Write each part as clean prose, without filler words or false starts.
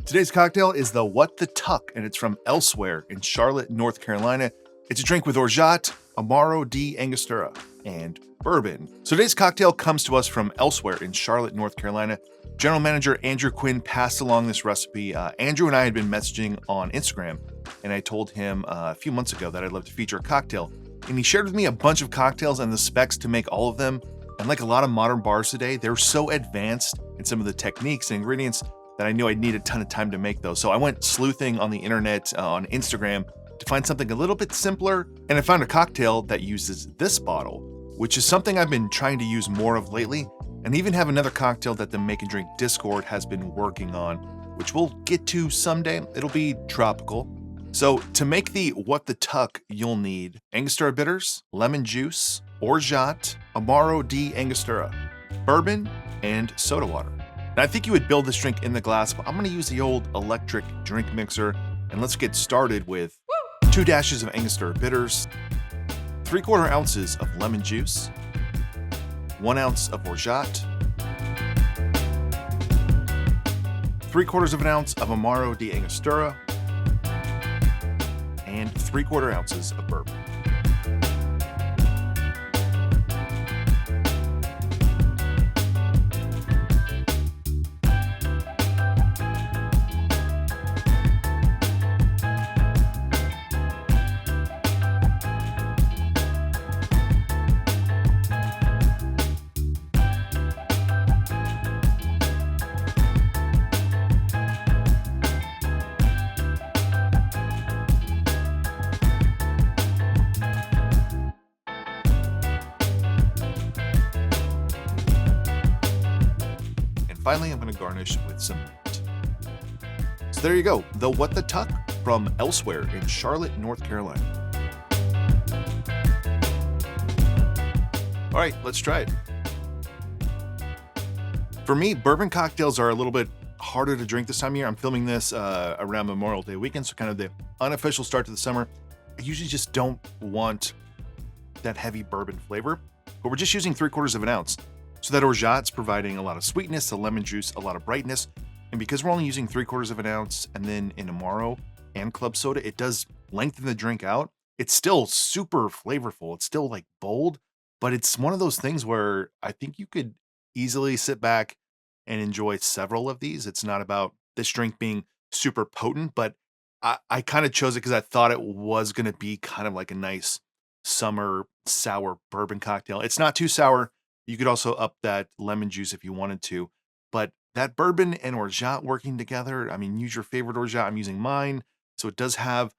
Today's cocktail is the What the Tuck, and it's from Elsewhere in Charlotte, North Carolina. It's a drink with Orgeat, Amaro di Angostura, and bourbon. So today's cocktail comes to us from Elsewhere in Charlotte, North Carolina. General Manager Andrew Quinn passed along this recipe. Andrew and I had been messaging on Instagram, and I told him a few months ago that I'd love to feature a cocktail. And he shared with me a bunch of cocktails and the specs to make all of them. And like a lot of modern bars today, they're so advanced in some of the techniques and ingredients that I knew I'd need a ton of time to make those. So I went sleuthing on the internet, on Instagram, to find something a little bit simpler. And I found a cocktail that uses this bottle, which is something I've been trying to use more of lately. And even have another cocktail that the Make and Drink Discord has been working on, which we'll get to someday. It'll be tropical. So to make the What the Tuck, you'll need Angostura bitters, lemon juice, Orgeat, Amaro di Angostura, bourbon, and soda water. Now, I think you would build this drink in the glass, but I'm gonna use the old electric drink mixer, and let's get started with 2 dashes of Angostura bitters, 3/4 ounces of lemon juice, 1 ounce of Orgeat, 3/4 ounce of Amaro di Angostura, and 3/4 ounces of bourbon. Finally, I'm going to garnish with some mint. So there you go, the What the Tuck from Elsewhere in Charlotte, North Carolina. All right, let's try it. For me, bourbon cocktails are a little bit harder to drink this time of year. I'm filming this around Memorial Day weekend, so kind of the unofficial start to the summer. I usually just don't want that heavy bourbon flavor, but we're just using 3/4 ounce. So that Orgeat's providing a lot of sweetness, the lemon juice, a lot of brightness. And because we're only using 3/4 ounce and then in Amaro and club soda, it does lengthen the drink out. It's still super flavorful. It's still like bold, but it's one of those things where I think you could easily sit back and enjoy several of these. It's not about this drink being super potent, but I kind of chose it because I thought it was going to be kind of like a nice summer sour bourbon cocktail. It's not too sour. You could also up that lemon juice if you wanted to, but that bourbon and Orgeat working together, I mean, use your favorite Orgeat. I'm using mine. So it does have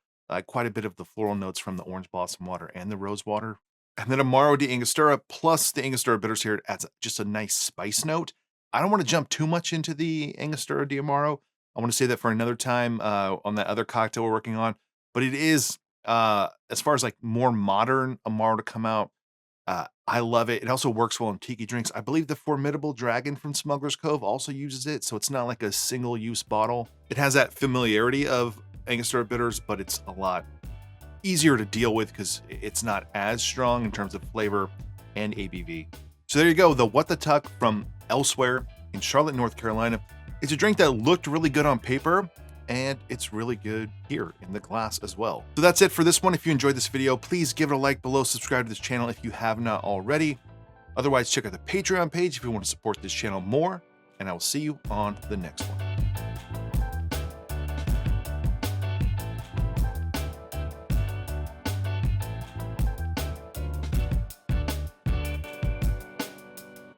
quite a bit of the floral notes from the orange blossom water and the rose water. And then Amaro di Angostura plus the Angostura bitters here adds just a nice spice note. I don't want to jump too much into the Angostura di Amaro. I want to say that for another time on that other cocktail we're working on, but it is, as far as like more modern Amaro to come out, I love it. It also works well in tiki drinks. I believe the Formidable Dragon from Smuggler's Cove also uses it, so it's not like a single-use bottle. It has that familiarity of Angostura bitters, but it's a lot easier to deal with because it's not as strong in terms of flavor and ABV. So there you go, the What the Tuck from Elsewhere in Charlotte, North Carolina. It's a drink that looked really good on paper, and it's really good here in the glass as well. So that's it for this one. If you enjoyed this video, please give it a like below, subscribe to this channel if you have not already. Otherwise, check out the Patreon page if you want to support this channel more, and I will see you on the next one.